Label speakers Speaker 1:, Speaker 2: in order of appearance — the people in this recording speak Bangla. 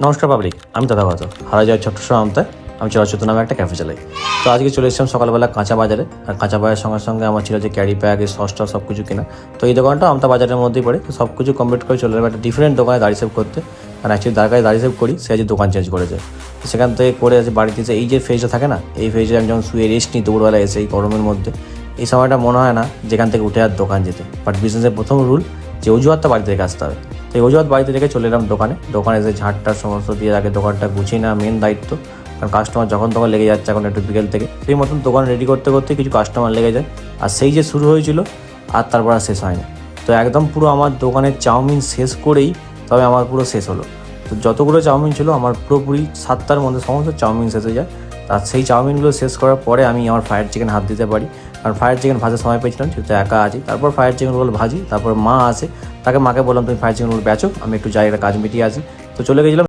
Speaker 1: নমস্কার পাবলিক, আমি তথাগত হারা যায় ছোট্ট আমতায়। আমি চলচ্চিত্র নামে একটা ক্যাফে চালাই। তো আজকে চলে এসেছিলাম সকালবেলা কাঁচা বাজারে। আর কাঁচা বাজারের সঙ্গে সঙ্গে আমার ছিল যে ক্যারি ব্যাগ, সসটা সব কিছু কেনা। তো এই দোকানটা আমতা বাজারের মধ্যেই পড়ে। তো সব কিছু কমপ্লিট করে চলে যাবে একটা ডিফারেন্ট দোকানে দাড়ি সেভ করতে। আর অ্যাকচুয়ালি যার কাছে দাড়ি সেভ করি সে আজ দোকান চেঞ্জ করেছে। তো সেখান থেকে করে আছে বাড়িতে এসে এই যে ফেজটা থাকে না, এই ফেজে আমি যখন শুয়ে রেস্ট নিই দুপুরবেলা এসে এই গরমের মধ্যে, এই সময়টা মনে হয় না যেখান থেকে উঠে আর দোকান যেতে। বাট বিজনেসের প্রথম রুল যে অজুহাতটা বাড়ি থেকে আসতে হবে। তো এই অজুহাত বাড়িতে রেখে চলে এলাম দোকানে এসে ঝাঁটটার সমস্ত দিয়ে আগে দোকানটা গুছিয়ে নেওয়া মেন দায়িত্ব। কারণ কাস্টমার যখন তখন লেগে যাচ্ছে এখন একটু বিকেল থেকে। সেই মতন দোকান রেডি করতে করতে কিছু কাস্টমার লেগে যায়। আর সেই যে শুরু হয়েছিল আর তারপর আর শেষ হয়নি। তো একদম পুরো আমার দোকানের চাউমিন শেষ করেই তবে আমার পুরো শেষ হলো। তো যতগুলো চাউমিন ছিল আমার পুরোপুরি 7টার মধ্যে সমস্ত চাউমিন শেষ হয়ে যায়। আর সেই চাউমিনগুলো শেষ করার পরে আমি আমার ফ্রায়েড চিকেন হাত দিতে পারি। কারণ ফ্রায়েড চিকেন ভাজার সময় পেয়েছিলাম, যেহেতু একা আছি। তারপর ফ্রায়েড চিকেনগুলো ভাজি, তারপর মা আসে, মাকে বললাম তুমি ফ্রায়েড চিকেনগুলো বেচো, আমি একটু যাই একটা কাজ মিটিয়ে আসি। তো চলে গেছিলাম।